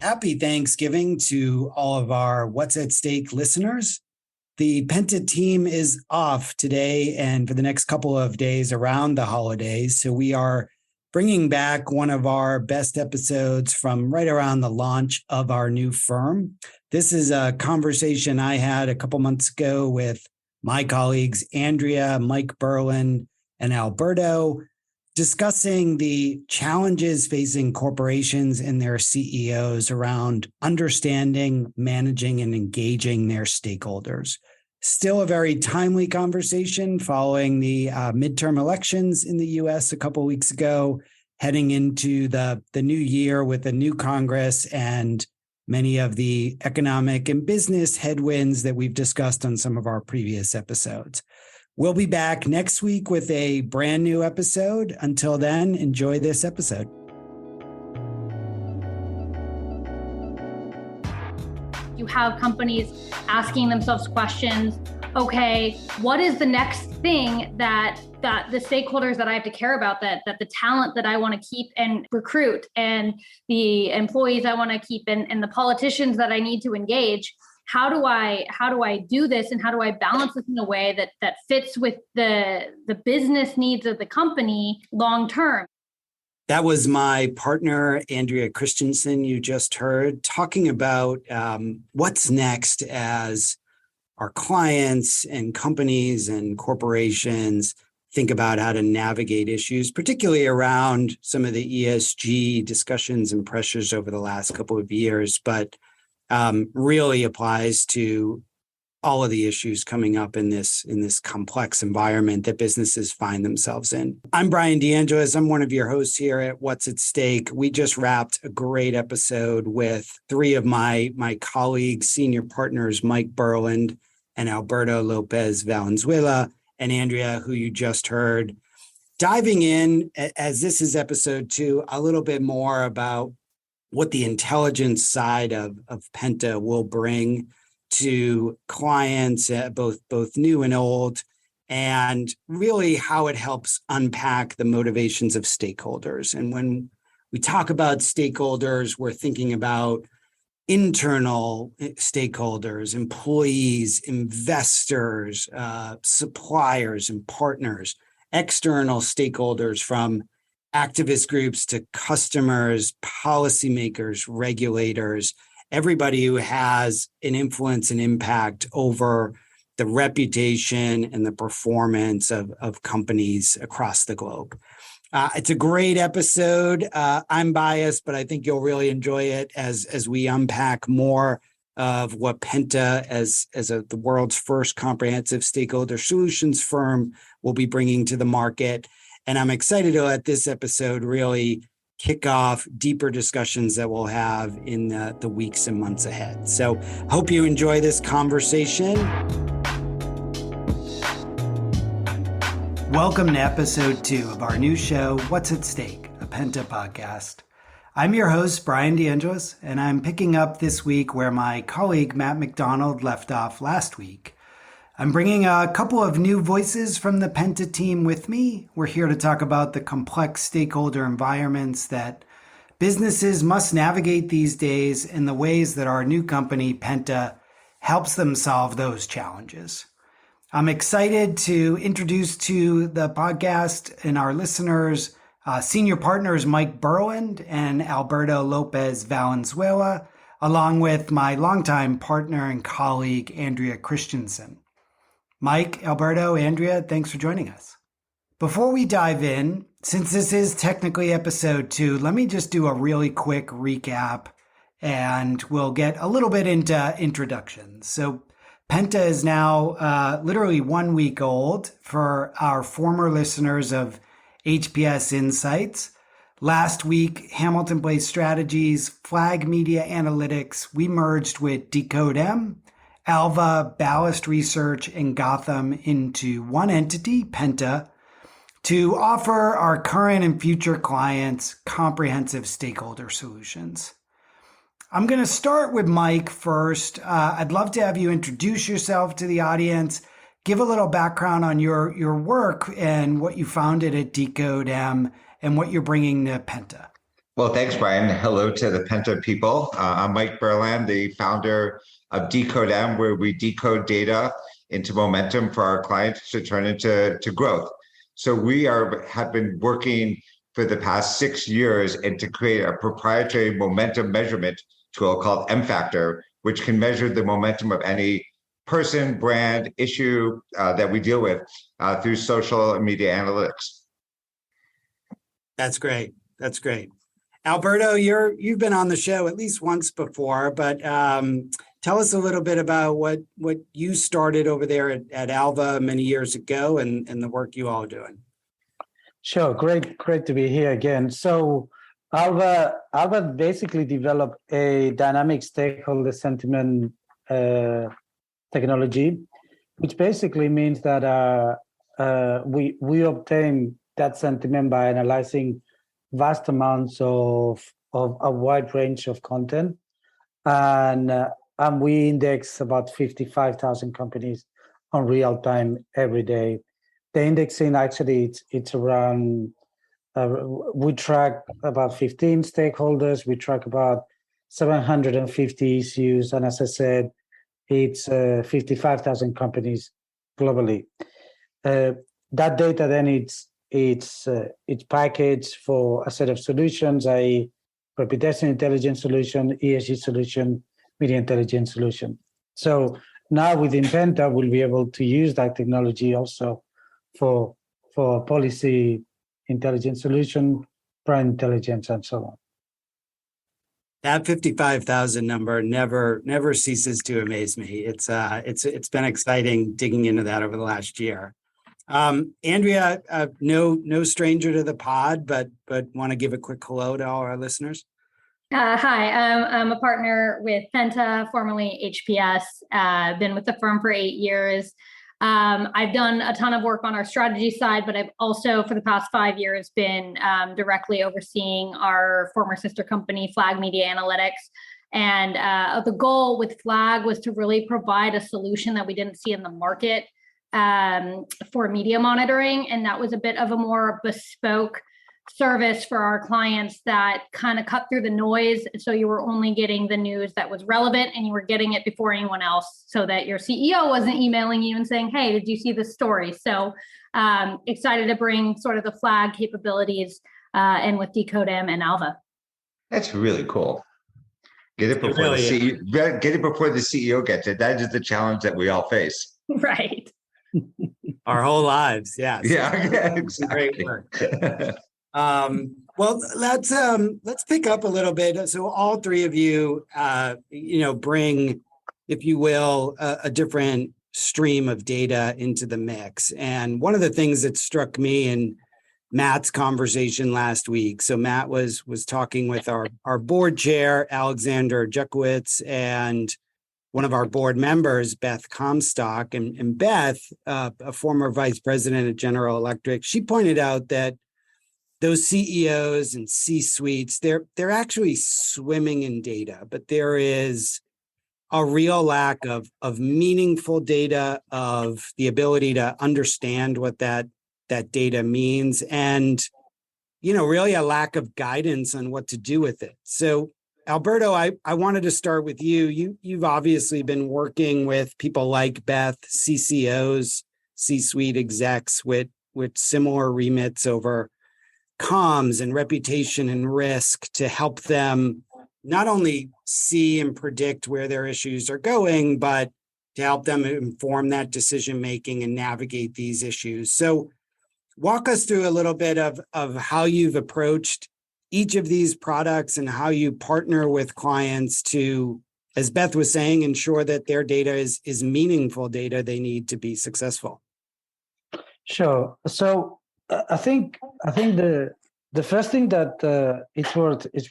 Happy Thanksgiving to all of our What's at Stake listeners. The Penta team is off today and for the next couple of days around the holidays. So we are bringing back one of our best episodes from right around the launch of our new firm. This is a conversation I had a couple months ago with my colleagues, Andrea, Mike Berland, and Alberto, discussing the challenges facing corporations and their CEOs around understanding, managing, and engaging their stakeholders. Still a very timely conversation following the midterm elections in the US a couple of weeks ago, heading into the new year with a new Congress and many of the economic and business headwinds that we've discussed on some of our previous episodes. We'll be back next week with a brand new episode. Until then, enjoy this episode. You have companies asking themselves questions. Okay, what is the next thing that the stakeholders that I have to care about, that the talent that I want to keep and recruit, and the employees I want to keep, and the politicians that I need to engage? How do I do this, and how do I balance this in a way that fits with the business needs of the company long term? That was my partner, Andrea Christensen, you just heard, talking about what's next as our clients and companies and corporations think about how to navigate issues, particularly around some of the ESG discussions and pressures over the last couple of years, but really applies to all of the issues coming up in this complex environment that businesses find themselves in. I'm Brian DeAngelis. I'm one of your hosts here at What's at Stake. We just wrapped a great episode with three of my colleagues, senior partners, Mike Berland and Alberto Lopez Valenzuela, and Andrea, who you just heard, diving in, as this is episode 2, a little bit more about what the intelligence side of Penta will bring to clients, both new and old, and really how it helps unpack the motivations of stakeholders. And when we talk about stakeholders, we're thinking about internal stakeholders, employees, investors, suppliers, and partners, external stakeholders from activist groups to customers, policymakers, regulators, everybody who has an influence and impact over the reputation and the performance of companies across the globe. It's a great episode. I'm biased, but I think you'll really enjoy it as we unpack more of what Penta, as the world's first comprehensive stakeholder solutions firm, will be bringing to the market. And I'm excited to let this episode really kick off deeper discussions that we'll have in the weeks and months ahead. So hope you enjoy this conversation. Welcome to episode 2 of our new show, What's at Stake, a Penta podcast. I'm your host, Brian DeAngelis, and I'm picking up this week where my colleague Matt McDonald left off last week. I'm bringing a couple of new voices from the Penta team with me. We're here to talk about the complex stakeholder environments that businesses must navigate these days and the ways that our new company, Penta, helps them solve those challenges. I'm excited to introduce to the podcast and our listeners senior partners Mike Berland and Alberto Lopez Valenzuela, along with my longtime partner and colleague, Andrea Christensen. Mike, Alberto, Andrea, thanks for joining us. Before we dive in, since this is technically episode 2, let me just do a really quick recap and we'll get a little bit into introductions. So Penta is now literally 1 week old for our former listeners of HPS Insights. Last week, Hamilton Blaze Strategies, Flag Media Analytics, we merged with Decode-M, Alva, Ballast Research, and Gotham into one entity, Penta, to offer our current and future clients comprehensive stakeholder solutions. I'm going to start with Mike first. I'd love to have you introduce yourself to the audience, give a little background on your work and what you founded at Decode-M and what you're bringing to Penta. Well, thanks, Brian. Hello to the Penta people. I'm Mike Berland, the founder of Decode M, where we decode data into momentum for our clients to turn into growth. So have been working for the past 6 years and to create a proprietary momentum measurement tool called M Factor, which can measure the momentum of any person, brand, issue that we deal with through social and media analytics. That's great. That's great. Alberto, you've been on the show at least once before, but tell us a little bit about what you started over there at Alva many years ago and the work you all are doing. Sure, great to be here again. So Alva basically developed a dynamic stakeholder sentiment technology, which basically means that we obtain that sentiment by analyzing vast amounts of a wide range of content, and we index about 55,000 companies on real time every day. The indexing actually it's around. We track about 15 stakeholders. We track about 750 issues, and as I said, it's 55,000 companies globally. That data then it's packaged for a set of solutions, i.e. reputation intelligence solution, ESG solution, media intelligence solution. So now within Penta, we'll be able to use that technology also for policy intelligence solution, brand intelligence, and so on. That 55,000 number never ceases to amaze me. It's been exciting digging into that over the last year. Andrea, no stranger to the pod, but want to give a quick hello to all our listeners. Hi, I'm a partner with Penta, formerly HPS. Been with the firm for 8 years. I've done a ton of work on our strategy side, but I've also, for the past 5 years, been directly overseeing our former sister company, Flag Media Analytics. And the goal with Flag was to really provide a solution that we didn't see in the market for media monitoring. And that was a bit of a more bespoke service for our clients that kind of cut through the noise. So you were only getting the news that was relevant and you were getting it before anyone else, so that your CEO wasn't emailing you and saying, hey, did you see this story? So excited to bring sort of the Flag capabilities in with Decode M and Alva. That's really cool. Get it before the CEO gets it. That is the challenge that we all face. Right. Our whole lives. Yeah. Yeah, exactly. Great work. Well, let's pick up a little bit. So all three of you, bring, if you will, a different stream of data into the mix. And one of the things that struck me in Matt's conversation last week. So Matt was talking with our board chair, Alexander Jukowitz, and one of our board members, Beth Comstock, and Beth, a former vice president at General Electric, she pointed out that those CEOs and C-suites, they're actually swimming in data, but there is a real lack of meaningful data, of the ability to understand what that data means, and really a lack of guidance on what to do with it. So Alberto, I wanted to start with you. You've obviously been working with people like Beth, CCOs, C-suite execs with similar remits over comms and reputation and risk to help them not only see and predict where their issues are going, but to help them inform that decision-making and navigate these issues. So walk us through a little bit of how you've approached each of these products and how you partner with clients to, as Beth was saying, ensure that their data is meaningful data they need to be successful. Sure. So I think the first thing that it's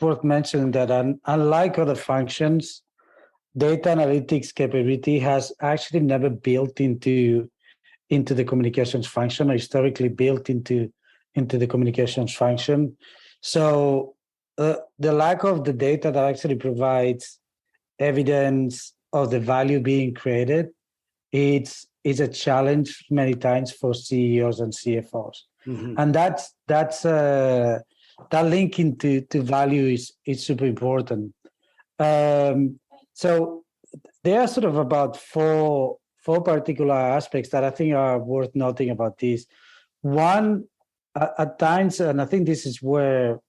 worth mentioning that unlike other functions, data analytics capability has actually never built into the communications function, or historically built into the communications function. So the lack of the data that actually provides evidence of the value being created, it's a challenge many times for CEOs and CFOs. Mm-hmm. And that linking to value is super important. So there are sort of about four particular aspects that I think are worth noting about this. One, at times, and I think this is where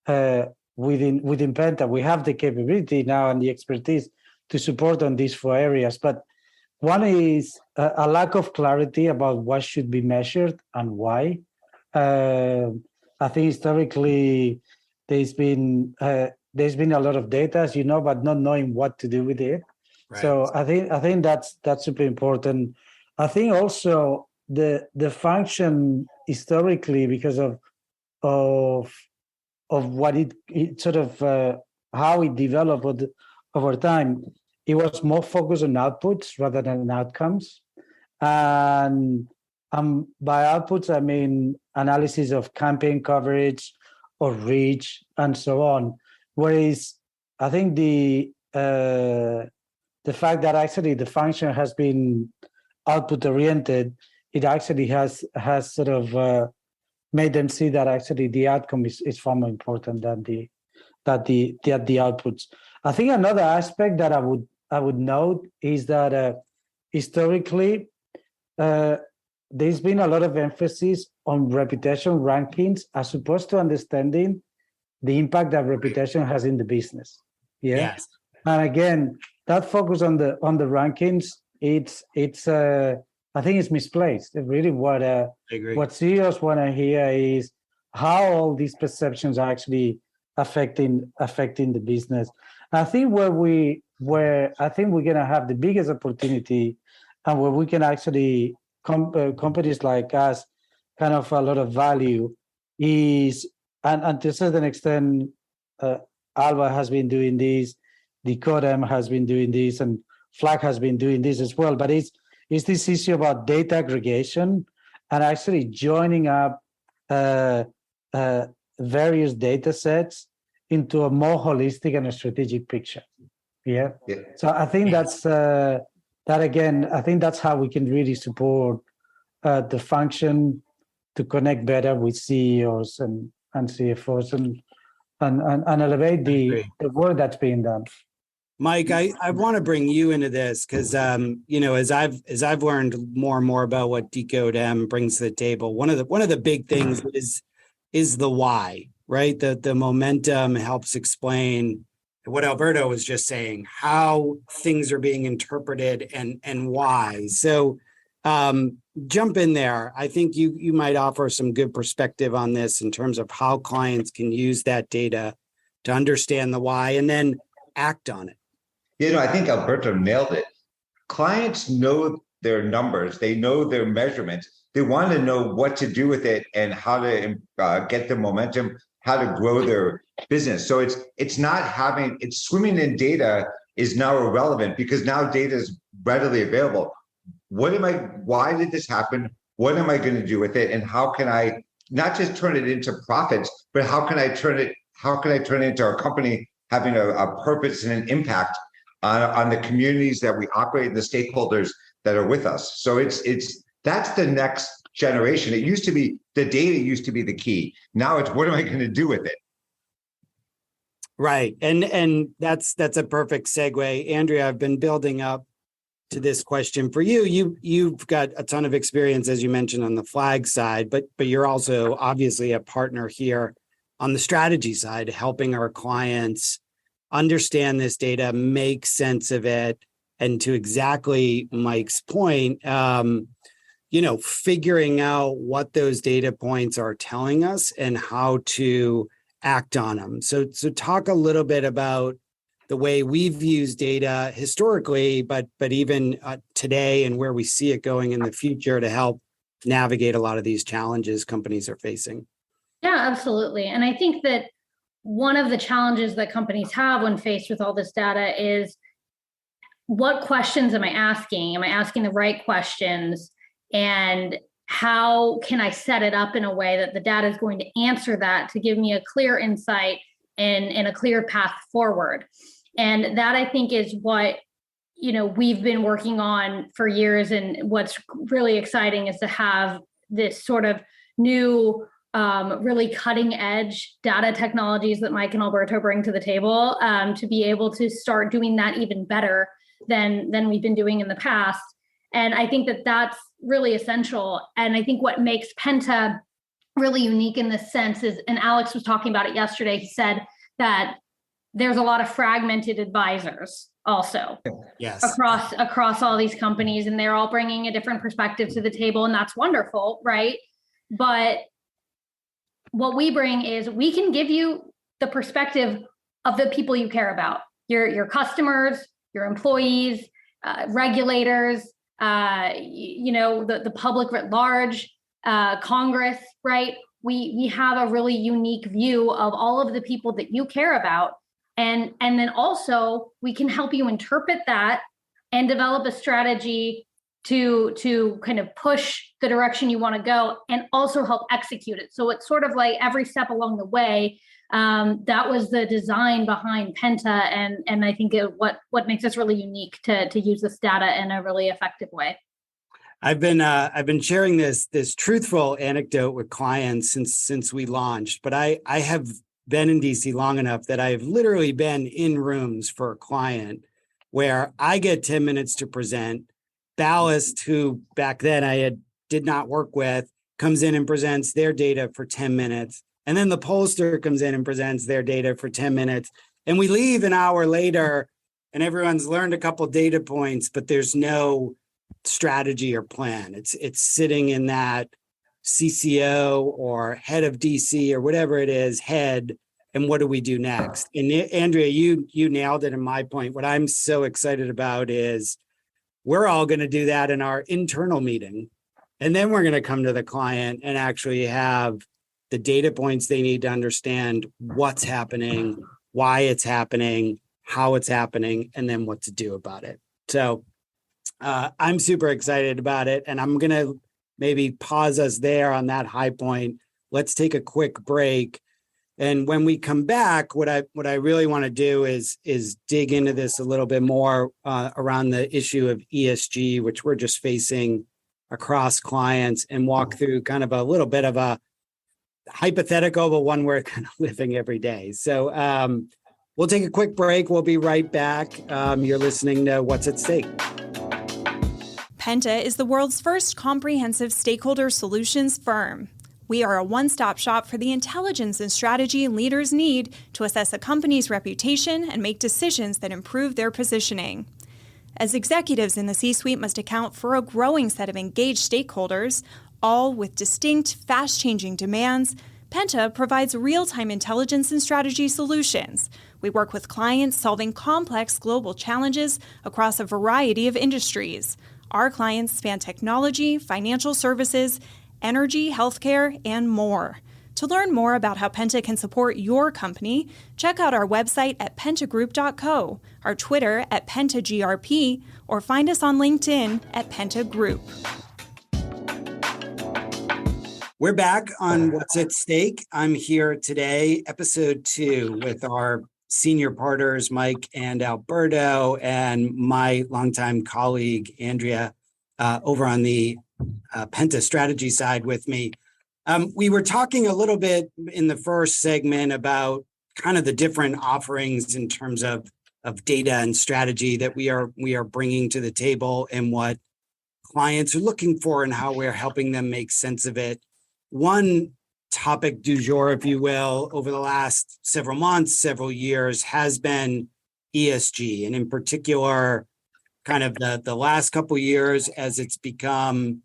within Penta we have the capability now and the expertise to support on these four areas. But one is a lack of clarity about what should be measured and why. I think historically there's been a lot of data, as you know, but not knowing what to do with it. Right. So I think that's super important. I think also the function historically, because of what it sort of how it developed over time, it was more focused on outputs rather than outcomes. And by outputs, I mean analysis of campaign coverage or reach and so on. Whereas I think the fact that actually the function has been output oriented, it actually has sort of made them see that actually the outcome is far more important than the outputs. I think another aspect that I would note is that historically there's been a lot of emphasis on reputation rankings as opposed to understanding the impact that reputation has in the business. Yeah. Yes. And again, that focus on the rankings, it's I think it's misplaced. Really, what CEOs want to hear is how all these perceptions are actually affecting the business. I think where I think we're going to have the biggest opportunity, and where we can actually companies like us kind of a lot of value is, and to a certain extent, Alba has been doing this, Decodem has been doing this, and Flag has been doing this as well. But it's this issue about data aggregation and actually joining up various data sets into a more holistic and a strategic picture. Yeah. So I think that's that again. I think that's how we can really support the function to connect better with CEOs and CFOs and elevate the work that's being done. Mike, I want to bring you into this because as I've learned more and more about what Decodem brings to the table, one of the big things is the why, right? The momentum helps explain what Alberto was just saying, how things are being interpreted and why. So jump in there. I think you might offer some good perspective on this in terms of how clients can use that data to understand the why and then act on it. I think Alberto nailed it. Clients know their numbers. They know their measurements. They want to know what to do with it and how to get the momentum, how to grow their business. So it's swimming in data is now irrelevant because now data is readily available. Why did this happen? What am I going to do with it? And how can I not just turn it into profits, but how can I turn it into a company having a purpose and an impact on the communities that we operate, the stakeholders that are with us. So that's the next generation. It used to be the data used to be the key. Now it's what am I going to do with it? Right. And that's a perfect segue. Andrea, I've been building up to this question for you. You've got a ton of experience, as you mentioned, on the Flag side, but you're also obviously a partner here on the strategy side, helping our clients understand this data, make sense of it, and to exactly Mike's point, figuring out what those data points are telling us and how to act on them. So talk a little bit about the way we've used data historically, but even today and where we see it going in the future to help navigate a lot of these challenges companies are facing. Yeah, absolutely. And I think that one of the challenges that companies have when faced with all this data is, what questions am I asking? Am I asking the right questions? And how can I set it up in a way that the data is going to answer that to give me a clear insight and a clear path forward? And that, I think, is what we've been working on for years. And what's really exciting is to have this sort of new really cutting edge data technologies that Mike and Alberto bring to the table, to be able to start doing that even better than we've been doing in the past. And I think that that's really essential. And I think what makes Penta really unique in this sense is, and Alex was talking about it yesterday, he said that there's a lot of fragmented advisors also Yes. across all these companies, and they're all bringing a different perspective to the table, and that's wonderful, right? But what we bring is we can give you the perspective of the people you care about, your customers, your employees, regulators, the public writ large, Congress, right? We have a really unique view of all of the people that you care about. And then also we can help you interpret that and develop a strategy to kind of push the direction you want to go and also help execute it. So it's sort of like every step along the way. That was the design behind Penta, and I think what makes us really unique to use this data in a really effective way. I've been sharing this truthful anecdote with clients since we launched, but I have been in DC long enough that I've literally been in rooms for a client where I get 10 minutes to present. Ballast, who back then did not work with, comes in and presents their data for 10 minutes. And then the pollster comes in and presents their data for 10 minutes. And we leave an hour later and everyone's learned a couple data points, but there's no strategy or plan. It's sitting in that CCO or head of DC or whatever it is, head, and what do we do next? And Andrea, you nailed it in my point. What I'm so excited about is we're all going to do that in our internal meeting. And then we're going to come to the client and actually have the data points they need to understand what's happening, why it's happening, how it's happening, and then what to do about it. So I'm super excited about it. And I'm going to maybe pause us there on that high point. Let's take a quick break. And when we come back, what I really want to do is dig into this a little bit more around the issue of ESG, which we're just facing across clients, and walk through kind of a little bit of a hypothetical, but one we're kind of living every day. So we'll take a quick break. We'll be right back. You're listening to What's at Stake. Penta is the world's first comprehensive stakeholder solutions firm. We are a one-stop shop for the intelligence and strategy leaders need to assess a company's reputation and make decisions that improve their positioning. As executives in the C-suite must account for a growing set of engaged stakeholders, all with distinct, fast-changing demands, Penta provides real-time intelligence and strategy solutions. We work with clients solving complex global challenges across a variety of industries. Our clients span technology, financial services, energy, healthcare, and more. To learn more about how Penta can support your company, check out our website at pentagroup.co, our Twitter at pentagrp, or find us on LinkedIn at Penta Group. We're back on What's at Stake. I'm here today, episode 2, with our senior partners, Mike and Alberto, and my longtime colleague, Andrea, over on the Penta strategy side with me. We were talking a little bit in the first segment about kind of the different offerings in terms of data and strategy that we are bringing to the table, and what clients are looking for and how we're helping them make sense of it. One topic du jour, if you will, over the last several months, several years, has been ESG, and in particular, kind of the last couple of years as it's become,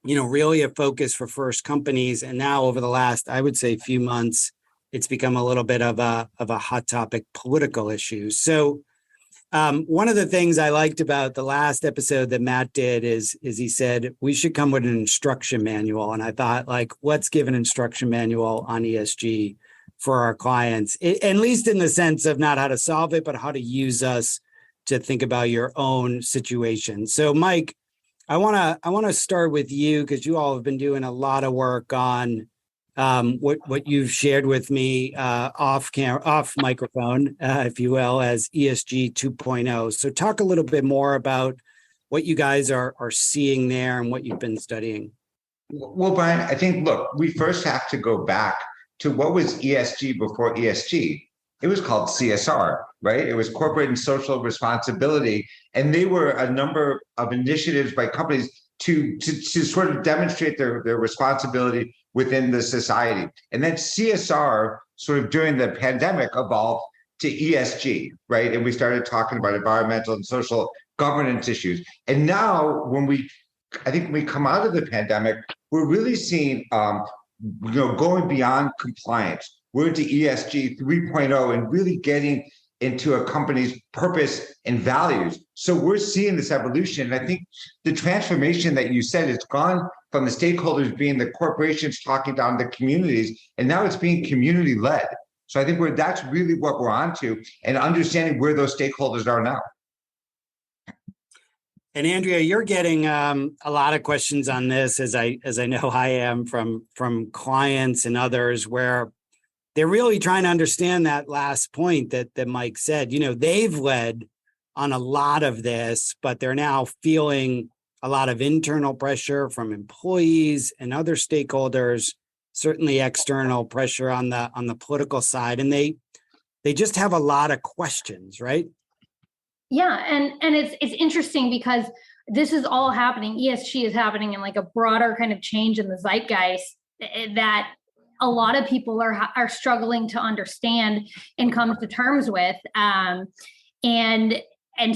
really a focus for first companies. And now over the last, I would say, few months, it's become a little bit of a hot topic political issue. So one of the things I liked about the last episode that Matt did is he said, we should come with an instruction manual. And I thought, let's give an instruction manual on ESG for our clients, at least in the sense of not how to solve it, but how to use us to think about your own situation. So Mike, I want to start with you, because you all have been doing a lot of work on what you've shared with me off microphone, if you will, as ESG 2.0. So talk a little bit more about what you guys are seeing there and what you've been studying. Well, Brian, I think, look, we first have to go back to what was ESG before ESG. It was called CSR, right? It was corporate and social responsibility. And they were a number of initiatives by companies to sort of demonstrate their responsibility within the society. And then CSR sort of during the pandemic evolved to ESG, right? And we started talking about environmental and social governance issues. And now I think when we come out of the pandemic, we're really seeing, going beyond compliance. We're into ESG 3.0 and really getting into a company's purpose and values. So we're seeing this evolution. And I think the transformation that you said, it's gone from the stakeholders being the corporations talking down to communities, and now it's being community led. So I think that's really what we're onto, and understanding where those stakeholders are now. And Andrea, you're getting a lot of questions on this, as I know I am from clients and others, where they're really trying to understand that last point that Mike said. They've led on a lot of this, but they're now feeling a lot of internal pressure from employees and other stakeholders, certainly external pressure on the political side, and they just have a lot of questions, right? Yeah, and it's interesting because this is all happening. ESG is happening in like a broader kind of change in the zeitgeist that a lot of people are struggling to understand and come to terms with. And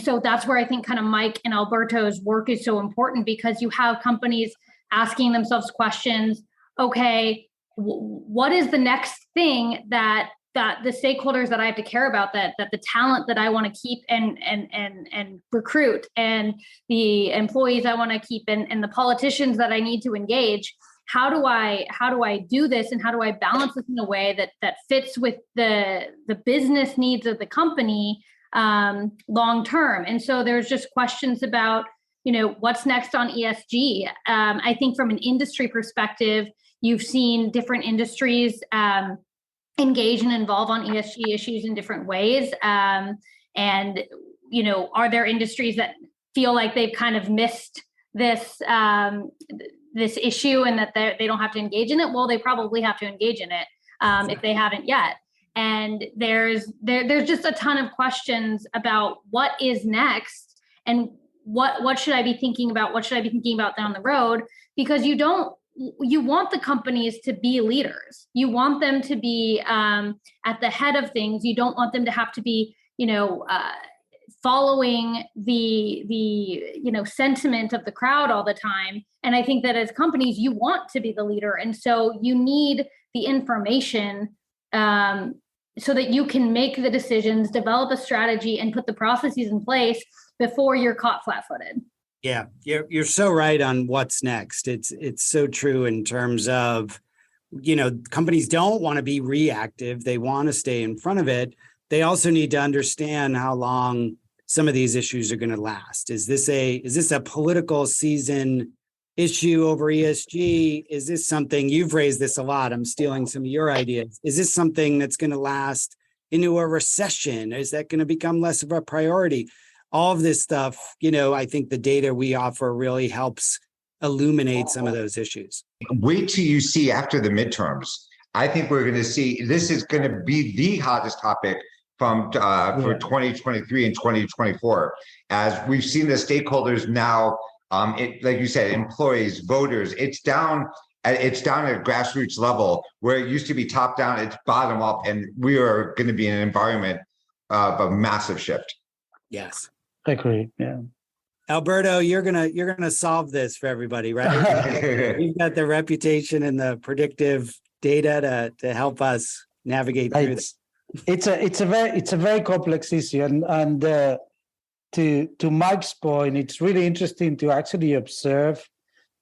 so that's where I think kind of Mike and Alberto's work is so important, because you have companies asking themselves questions. Okay, what is the next thing that the stakeholders that I have to care about, that the talent that I want to keep and recruit, and the employees I want to keep, and the politicians that I need to engage? How do I do this, and how do I balance this in a way that fits with the business needs of the company long term? And so there's just questions about, what's next on ESG. I think from an industry perspective, you've seen different industries engage and involve on ESG issues in different ways. And, are there industries that feel like they've kind of missed this issue and that they don't have to engage in it? Well, they probably have to engage in it if they haven't yet. And there's just a ton of questions about what is next, and what should I be thinking about? What should I be thinking about down the road? Because you want the companies to be leaders. You want them to be at the head of things. You don't want them to have to be, following the sentiment of the crowd all the time. And I think that as companies, you want to be the leader. And so you need the information so that you can make the decisions, develop a strategy, and put the processes in place before you're caught flat-footed. Yeah, you're so right on what's next. It's so true in terms of, companies don't want to be reactive. They want to stay in front of it. They also need to understand how long some of these issues are going to last. Is this a political season issue over ESG? Is this something, you've raised this a lot, I'm stealing some of your ideas. Is this something that's going to last into a recession? Is that going to become less of a priority? All of this stuff, I think the data we offer really helps illuminate some of those issues. Wait till you see after the midterms. I think we're going to see, this is going to be the hottest topic for 2023 and 2024, as we've seen the stakeholders now, like you said, employees, voters, it's down at grassroots level, where it used to be top down, it's bottom up, and we are going to be in an environment of a massive shift. Yes. I agree. Yeah. Alberto, you're gonna solve this for everybody, right? You've got the reputation and the predictive data to help us navigate through this. It's a very complex issue, and to Mike's point, it's really interesting to actually observe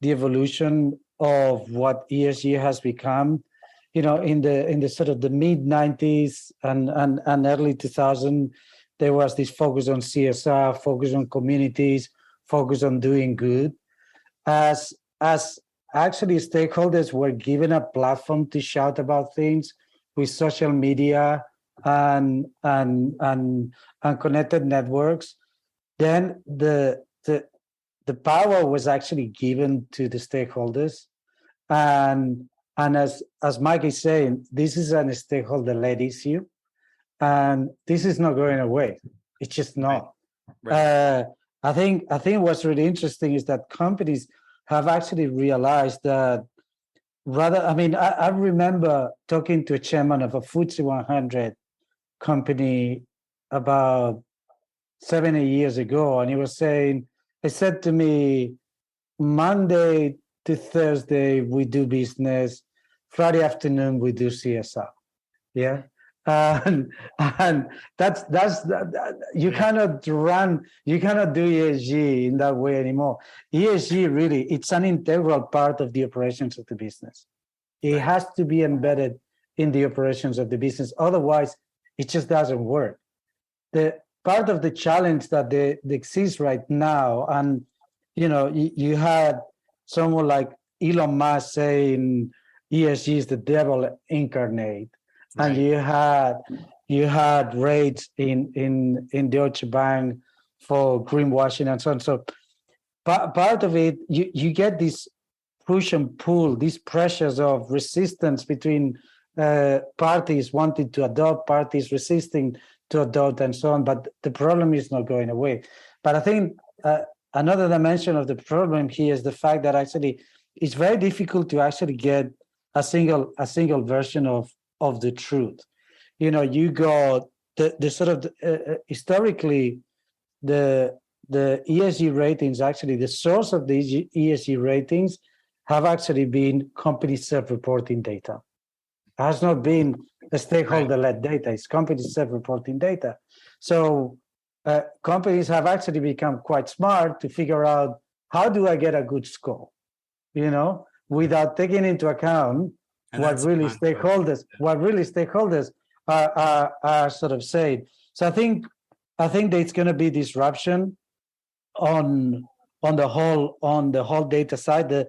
the evolution of what ESG has become. In the sort of the mid 90s and early 2000s, there was this focus on CSR, focus on communities, focus on doing good. As actually stakeholders were given a platform to shout about things with social media and connected networks, then the power was actually given to the stakeholders. And as Mike is saying, this is a stakeholder-led issue, and this is not going away. It's just not. Right. I think what's really interesting is that companies have actually realized that I remember talking to a chairman of a FTSE 100 company about 7 or 8 years ago, and he said to me, Monday to Thursday we do business, Friday afternoon we do CSR. Yeah. And that's you cannot do ESG in that way anymore. ESG really, it's an integral part of the operations of the business. It has to be embedded in the operations of the business. Otherwise, it just doesn't work. The part of the challenge that exists right now, and you had someone like Elon Musk saying ESG is the devil incarnate. And you had raids in Deutsche Bank for greenwashing and so on. So part of it, you get this push and pull, these pressures of resistance between parties wanting to adopt, parties resisting to adopt, and so on. But the problem is not going away. But I think another dimension of the problem here is the fact that actually it's very difficult to actually get a single version of the truth. You got the sort of historically the ESG ratings, actually the source of the ESG ratings have actually been company self-reporting data. It has not been a stakeholder-led data, it's company self-reporting data. So companies have actually become quite smart to figure out, how do I get a good score, without taking into account what really stakeholders are sort of saying. So I think there's going to be disruption on the whole data side. The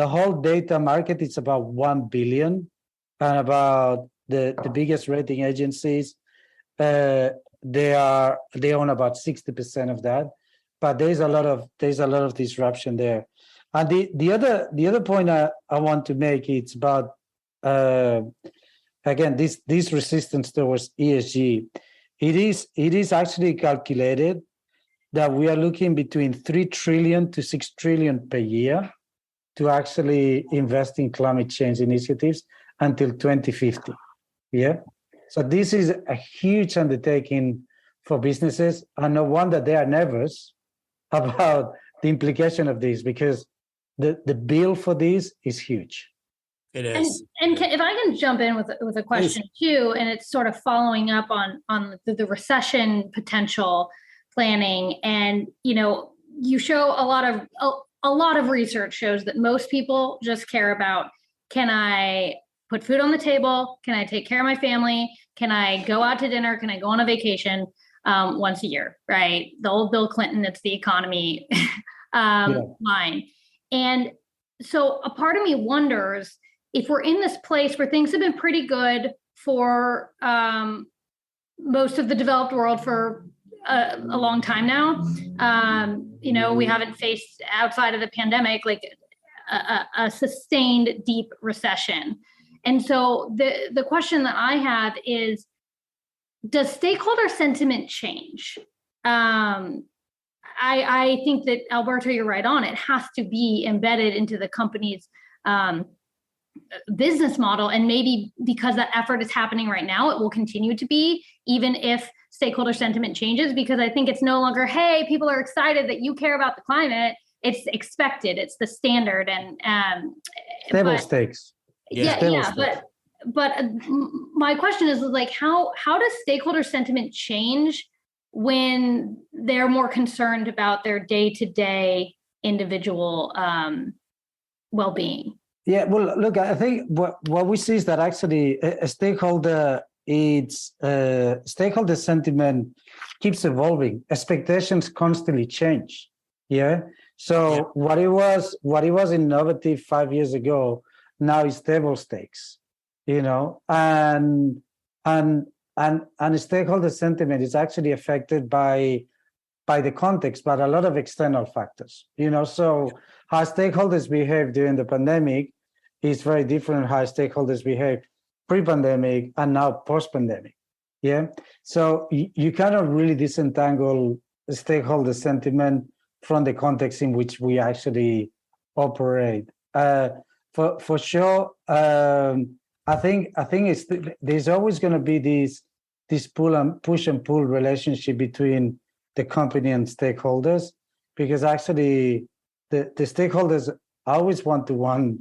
whole data market is about 1 billion, and about the biggest rating agencies, they own about 60% of that. But there's a lot of disruption there. And the other point I want to make, it's about again this resistance towards ESG. It is actually calculated that we are looking between 3 trillion to 6 trillion per year to actually invest in climate change initiatives until 2050. Yeah. So this is a huge undertaking for businesses, and no wonder they are nervous about the implication of this, because the bill for this is huge. It is. And if I can jump in with a question too, and it's sort of following up on the recession potential planning, and you show a lot of research shows that most people just care about, can I put food on the table? Can I take care of my family? Can I go out to dinner? Can I go on a vacation once a year? Right? The old Bill Clinton, it's the economy line. And so a part of me wonders, if we're in this place where things have been pretty good for most of the developed world for a long time now, we haven't faced, outside of the pandemic, like a sustained deep recession. And so the question that I have is, does stakeholder sentiment change? I think that, Alberto, you're right on. It has to be embedded into the company's business model. And maybe because that effort is happening right now, it will continue to be, even if stakeholder sentiment changes, because I think it's no longer, hey, people are excited that you care about the climate. It's expected. It's the standard. And table stakes. But my question is, like, how does stakeholder sentiment change when they're more concerned about their day-to-day individual well-being? Yeah, well, look, I think what we see is that actually a stakeholder sentiment keeps evolving. Expectations constantly change. Yeah. So what it was innovative 5 years ago, now is table stakes. And stakeholder sentiment is actually affected by the context, but a lot of external factors. So how stakeholders behave during the pandemic is very different how stakeholders behave pre-pandemic and now post-pandemic. Yeah. So you cannot really disentangle stakeholder sentiment from the context in which we actually operate. For sure, I think there's always going to be this push and pull relationship between the company and stakeholders, because actually the stakeholders always want more.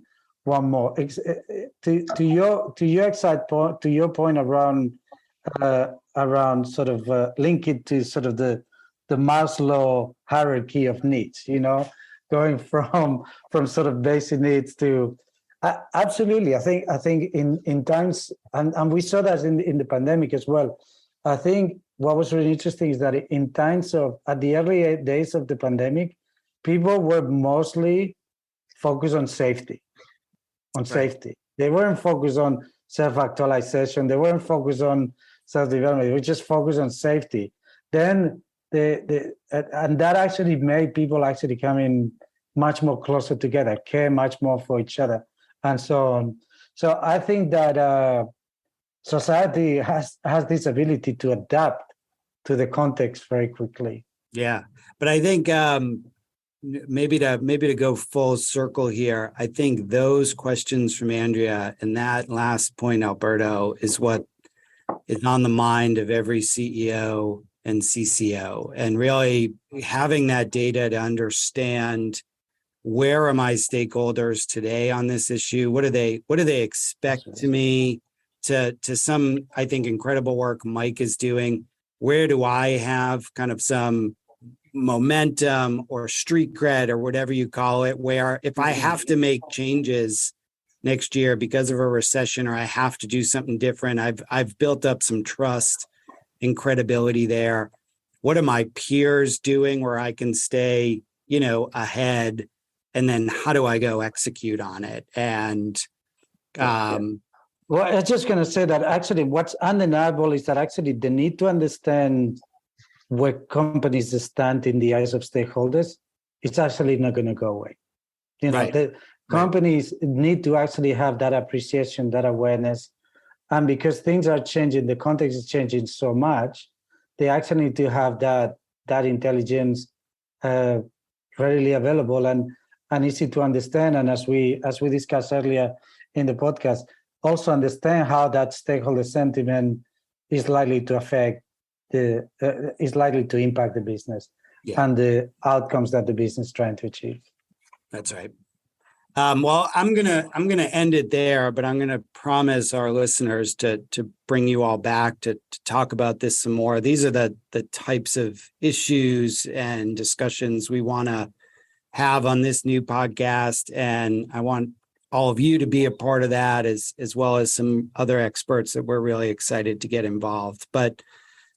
To your point around sort of link it to sort of the Maslow hierarchy of needs, going from sort of basic needs to absolutely. I think in times, and we saw that in the pandemic as well. I think what was really interesting is that in times at the early days of the pandemic, people were mostly focused on safety. Safety. They weren't focused on self-actualization. They weren't focused on self-development. They were just focused on safety. Then and that actually made people actually come in much more closer together, care much more for each other, and so on. So I think that society has this ability to adapt to the context very quickly. Yeah, but I think maybe to go full circle here, I think those questions from Andrea and that last point, Alberto, is what is on the mind of every CEO and CCO, and really having that data to understand where are my stakeholders today on this issue? What do they expect to me? To some, I think, incredible work Mike is doing. Where do I have kind of some momentum or street cred or whatever you call it, where if I have to make changes next year because of a recession, or I have to do something different, I've built up some trust and credibility there. What are my peers doing where I can stay, ahead? And then how do I go execute on it? And well, I was just going to say that actually what's undeniable is that actually the need to understand where companies stand in the eyes of stakeholders, it's actually not going to go away. Right. The companies need to actually have that appreciation, that awareness. And because things are changing, the context is changing so much, they actually need to have that intelligence readily available and easy to understand. And as we discussed earlier in the podcast, also understand how that stakeholder sentiment is likely to affect is likely to impact the business and the outcomes that the business is trying to achieve. That's right. Well, I'm gonna end it there, but I'm gonna promise our listeners to bring you all back to talk about this some more. These are the types of issues and discussions we want to have on this new podcast, and I want all of you to be a part of that, as well as some other experts that we're really excited to get involved. But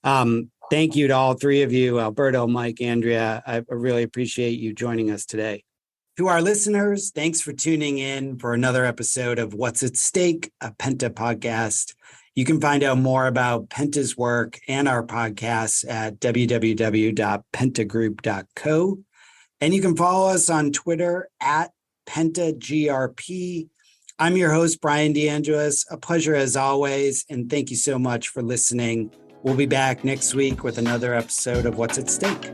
thank you to all three of you, Alberto, Mike, Andrea. I really appreciate you joining us today. To our listeners, thanks for tuning in for another episode of What's at Stake, a Penta podcast. You can find out more about Penta's work and our podcasts at www.pentagroup.co. And you can follow us on Twitter at PentaGRP. I'm your host, Brian DeAngelis. A pleasure as always, and thank you so much for listening. We'll be back next week with another episode of What's at Stake.